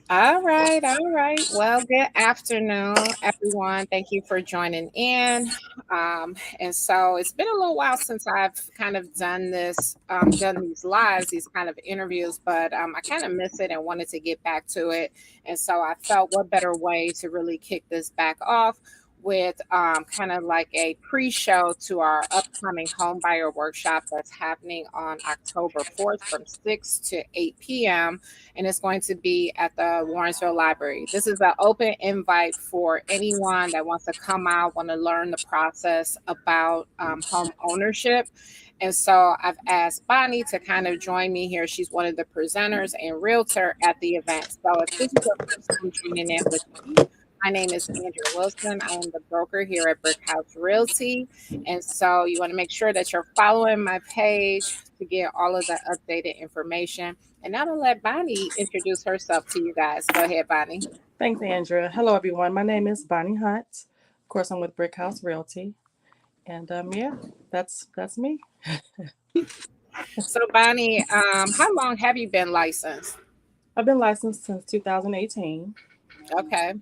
All right, all right. Well, good afternoon, everyone. Thank you for joining in. And so it's been a little while since I've kind of done these lives, these kind of interviews, but I kind of miss it and wanted to get back to it. And so I felt what better way to really kick this back off with kind of like a pre-show to our upcoming home buyer workshop that's happening on October 4th from 6 to 8 p.m. And it's going to be at the Warrensville Library. This is an open invite for anyone that wants to come out, want to learn the process about home ownership. And so I've asked Bonnie to kind of join me here. She's one of the presenters and realtor at the event. So if this is your first time tuning in with me, my name is Andrea Wilson. I am the broker here at Brick House Realty. And so you want to make sure that you're following my page to get all of the updated information. And now to let Bonnie introduce herself to you guys. Go ahead, Bonnie. Thanks, Andrea. Hello, everyone. My name is Bonnie Hunt. Of course, I'm with Brick House Realty, and yeah, that's me. So, Bonnie, how long have you been licensed? I've been licensed since 2018. Okay.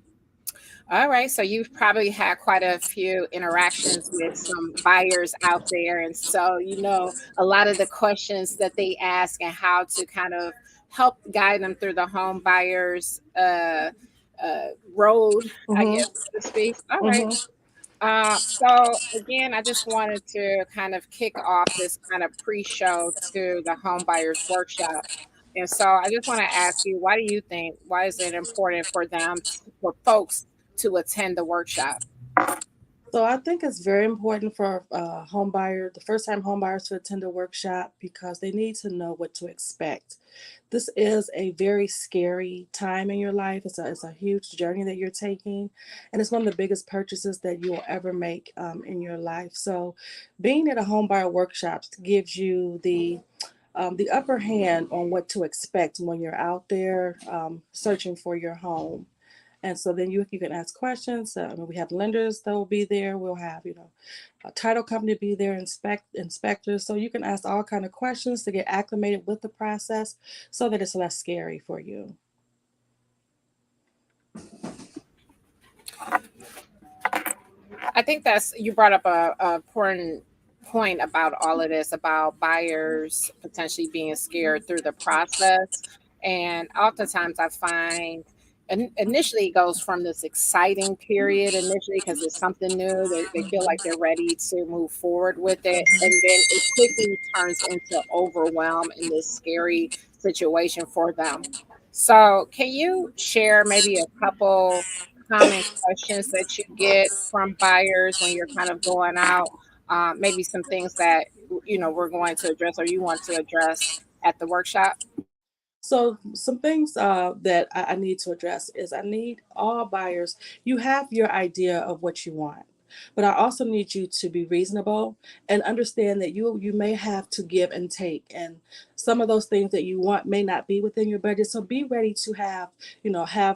All right. So you've probably had quite a few interactions with some buyers out there. And so, a lot of the questions that they ask and how to kind of help guide them through the home buyers road, I Mhm. guess, so to speak. All right. Mhm. So again, I just wanted to kind of kick off this kind of pre-show to the home buyers workshop. And so I just want to ask you, why is it important for for folks to attend the workshop? So I think it's very important for home buyer, the first time home buyers to attend a workshop because they need to know what to expect. This is a very scary time in your life. It's a huge journey that you're taking, and it's one of the biggest purchases that you will ever make in your life. So, being at a home buyer workshop gives you the upper hand on what to expect when you're out there searching for your home. And so then you can ask questions. We have lenders that will be there. We'll have a title company be there, inspectors. So you can ask all kind of questions to get acclimated with the process, so that it's less scary for you. I think you brought up a important point about all of this, about buyers potentially being scared through the process. And oftentimes I find initially it goes from this exciting period initially because it's something new. They feel like they're ready to move forward with it. And then it quickly turns into overwhelm in this scary situation for them. So, can you share maybe a couple common questions that you get from buyers when you're kind of going out? Maybe some things that we're going to address or you want to address at the workshop. So some things that I need to address is I need all buyers. You have your idea of what you want, but I also need you to be reasonable and understand that you may have to give and take, and some of those things that you want may not be within your budget. So be ready to have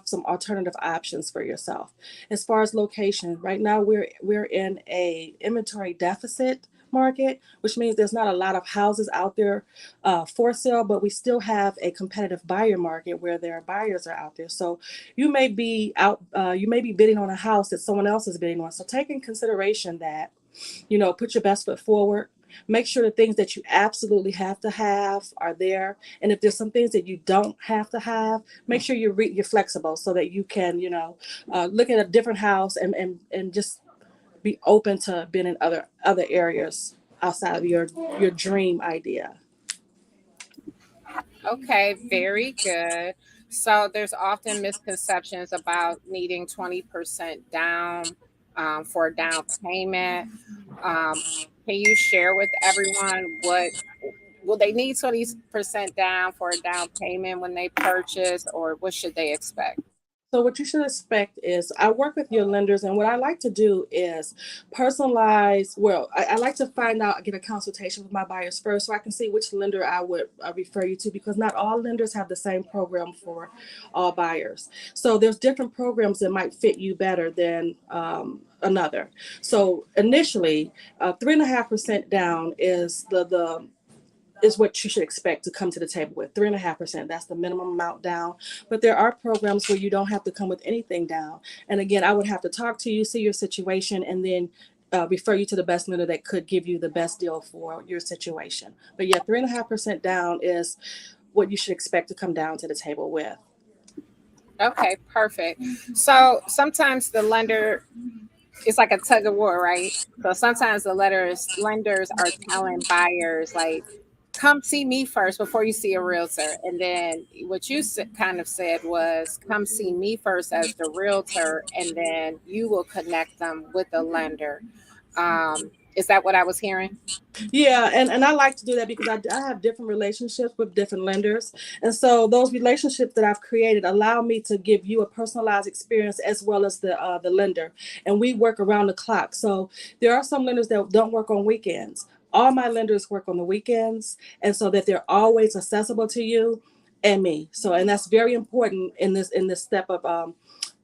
some alternative options for yourself. As far as location, right now we're in a inventory deficit market, which means there's not a lot of houses out there for sale, but we still have a competitive buyer market where there are buyers are out there. So you may be bidding on a house that someone else is bidding on. So take in consideration that, put your best foot forward. Make sure the things that you absolutely have to have are there, and if there's some things that you don't have to have, make sure you're flexible so that you can, look at a different house and just be open to being in other areas outside of your dream idea. Okay, very good. So there's often misconceptions about needing 20% down for a down payment. Um, can you share with everyone what will they need 20% down for a down payment when they purchase, or what should they expect? So what you should expect is I work with your lenders, and what I like to do is personalize. Well, I like to find out, get a consultation with my buyers first, so I can see which lender I would refer you to, because not all lenders have the same program for all buyers. So there's different programs that might fit you better than another. So initially, 3.5% down is the is what you should expect to come to the table with. 3.5%. That's the minimum amount down. But there are programs where you don't have to come with anything down. And again, I would have to talk to you, see your situation, and then refer you to the best lender that could give you the best deal for your situation. But yeah, 3.5% down is what you should expect to come down to the table with. Okay, perfect. So sometimes the lender, it's like a tug of war, right? So sometimes the lenders are telling buyers like, come see me first before you see a realtor. And then what you kind of said was, come see me first as the realtor, and then you will connect them with the lender. Is that what I was hearing? Yeah, and I like to do that because I have different relationships with different lenders. And so those relationships that I've created allow me to give you a personalized experience as well as the lender. And we work around the clock. So there are some lenders that don't work on weekends. All my lenders work on the weekends, and so that they're always accessible to you and me. So, and that's very important in this step of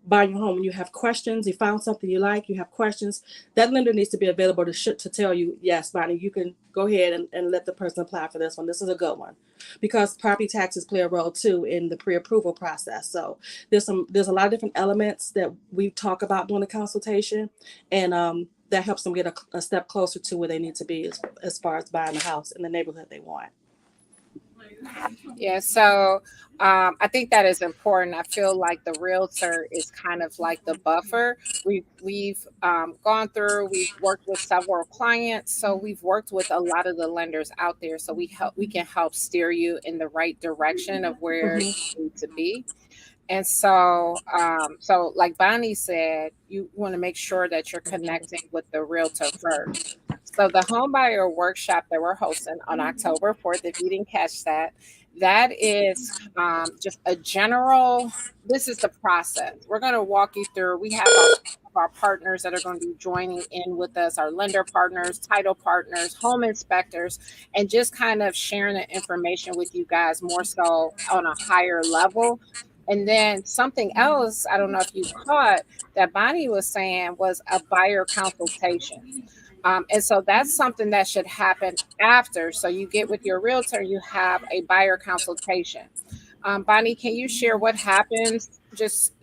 buying your home. When you have questions, you found something you like, you have questions, that lender needs to be available to tell you, yes, Bonnie, you can go ahead and let the person apply for this one. This is a good one. Because property taxes play a role too in the pre-approval process. So there's a lot of different elements that we talk about during the consultation, and that helps them get a step closer to where they need to be as far as buying a house in the neighborhood they want. Yeah, so I think that is important. I feel like the realtor is kind of like the buffer. We've gone through. We've worked with several clients, so we've worked with a lot of the lenders out there. So we can help steer you in the right direction of where you Mhm. need to be. And so like Bonnie said, you want to make sure that you're connecting with the realtor first. So the home buyer workshop that we're hosting on October 4th, if you didn't catch that, that is just a general, this is the process. We're going to walk you through. We have our partners that are going to be joining in with us, our lender partners, title partners, home inspectors, and just kind of sharing the information with you guys more so on a higher level. And then something else, I don't know if you caught, that Bonnie was saying was a buyer consultation. And so that's something that should happen after. So you get with your realtor, you have a buyer consultation. Bonnie, can you share what happens just,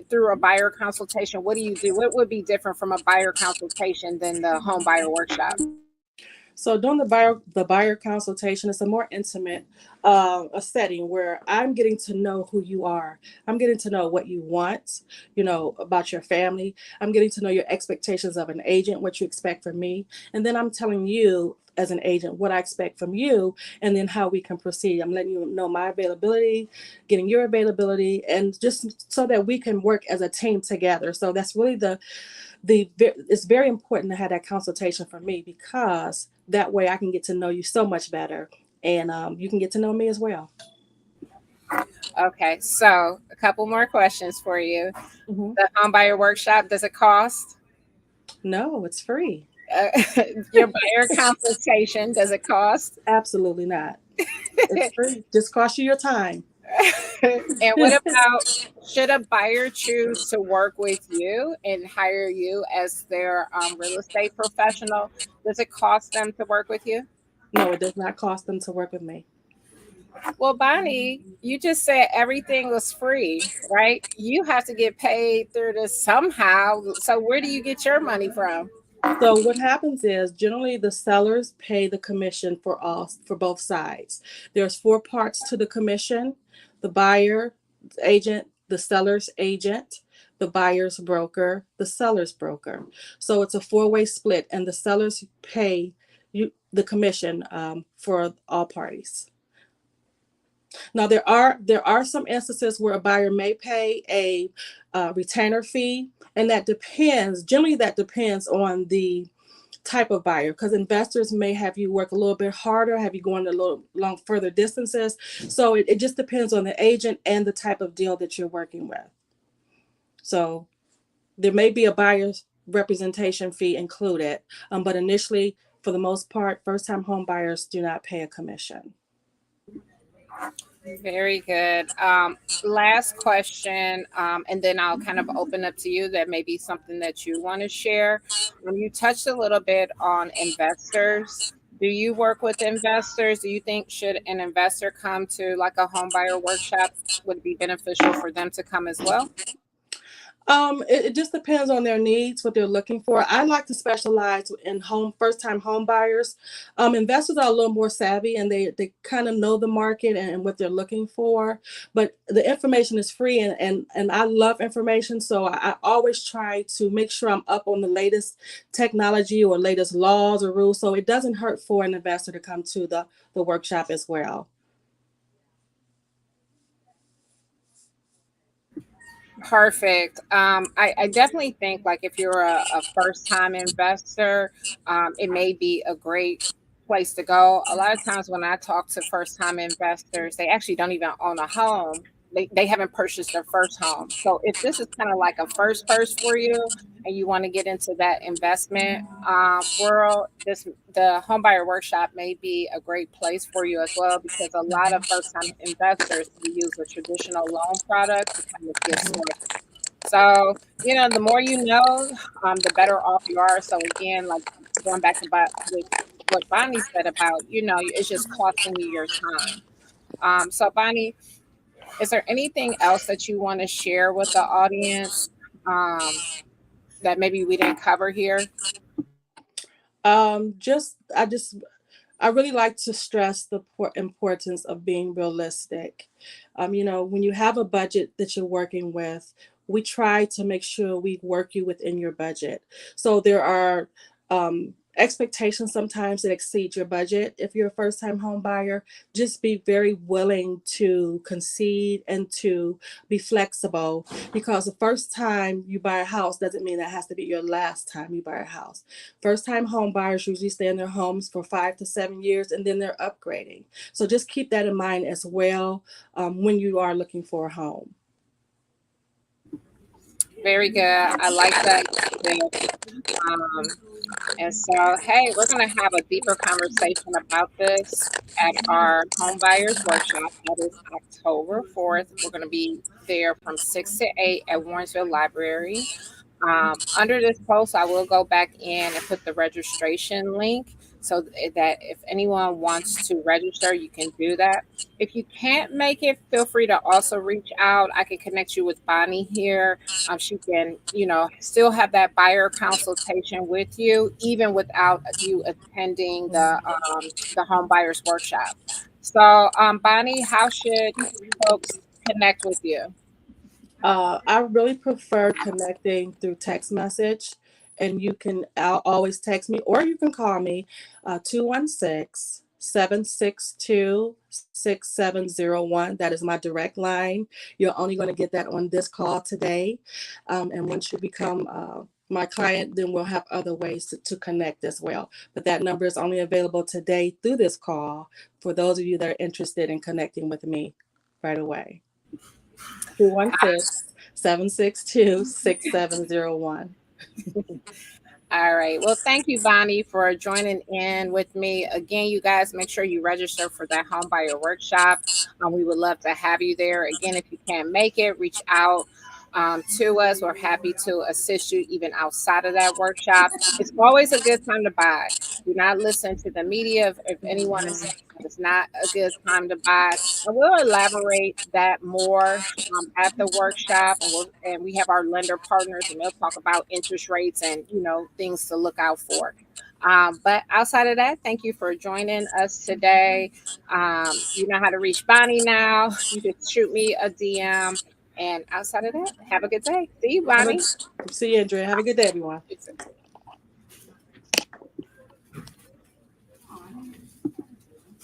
through a buyer consultation? What do you do? What would be different from a buyer consultation than the home buyer workshop? So during the buyer consultation, it's a more intimate a setting where I'm getting to know who you are. I'm getting to know what you want, about your family. I'm getting to know your expectations of an agent, what you expect from me, and then I'm telling you as an agent what I expect from you, and then how we can proceed. I'm letting you know my availability, getting your availability, and just so that we can work as a team together. So that's really it's very important to have that consultation for me, because that way I can get to know you so much better, and you can get to know me as well. Okay, so a couple more questions for you. Hmm. The home buyer workshop, does it cost? No, it's free. Uh, your buyer consultation, does it cost? Absolutely not. It's free. Just cost you your time. And what about, should a buyer choose to work with you and hire you as their real estate professional? Does it cost them to work with you? No, it does not cost them to work with me. Well, Bonnie, you just said everything was free, right? You have to get paid through this somehow. So where do you get your money from? So what happens is generally the sellers pay the commission for both sides. There's four parts to the commission: the buyer agent, the seller's agent, the buyer's broker, the seller's broker. So it's a four-way split, and the sellers pay you the commission for all parties. Now there are some instances where a buyer may pay a retainer fee, and that depends. Generally, that depends on the type of buyer, because investors may have you work a little bit harder, have you going a little long further distances. So it just depends on the agent and the type of deal that you're working with. So there may be a buyer's representation fee included, but initially, for the most part, first time home buyers do not pay a commission. Very good. Last question, and then I'll kind of open up to you. That may be something that you want to share. When you touched a little bit on investors, Do you work with investors? Do you think should an investor come to like a home buyer workshop, would it be beneficial for them to come as well? It just depends on their needs, what they're looking for. I like to specialize in first time home buyers. Investors are a little more savvy and they kind of know the market and what they're looking for. But the information is free and I love information. So I always try to make sure I'm up on the latest technology or latest laws or rules. So it doesn't hurt for an investor to come to the workshop as well. Perfect. I definitely think like if you're a first time investor, it may be a great place to go. A lot of times when I talk to first time investors, they actually don't even own a home. They haven't purchased their first home. So if this is kind of like a first for you and you want to get into that investment world, the homebuyer workshop may be a great place for you as well because a lot of first time investors will use a traditional loan product to kind of get started. So, the more you know, the better off you are. So again, like going back about with what Bonnie said about, it's just costing you your time. So Bonnie, is there anything else that you want to share with the audience um, that maybe we didn't cover here? Just I really like to stress the importance of being realistic. When you have a budget that you're working with, we try to make sure we work you within your budget. So there are expectations sometimes that exceed your budget. If you're a first time home buyer, just be very willing to concede and to be flexible because the first time you buy a house doesn't mean that has to be your last time you buy a house. First time home buyers usually stay in their homes for 5 to 7 years and then they're upgrading. So just keep that in mind as well when you are looking for a home. Very good. I like that. Um, and so, hey, we're going to have a deeper conversation about this at our home buyers workshop. That is October 4th. We're going to be there from 6 to 8 at Warrensville Library. Under this post, I will go back in and put the registration link so that if anyone wants to register, you can do that. If you can't make it, feel free to also reach out. I can connect you with Bonnie here. She can, still have that buyer consultation with you, even without you attending the home buyers workshop. So, Bonnie, how should folks connect with you? I really prefer connecting through text message, and you can always text me or you can call me 216 That is my direct line. You're only going to get that on this call today. And once you become my client, then we'll have other ways to connect as well. But that number is only available today through this call for those of you that are interested in connecting with me right away. 216 762 6701. All right. Well, thank you, Bonnie, for joining in with me. Again, you guys, make sure you register for that home buyer workshop. We would love to have you there. Again, if you can't make it, reach out to us. We're happy to assist you even outside of that workshop. It's always a good time to buy. Do not listen to the media if anyone is saying it's not a good time to buy. And we'll elaborate that more at the workshop, and we have our lender partners, and they'll talk about interest rates and things to look out for. But outside of that, thank you for joining us today. You know how to reach Bonnie now. You just shoot me a DM. And outside of that, have a good day. See you, Bonnie. See you, Andrea. Have a good day, everyone.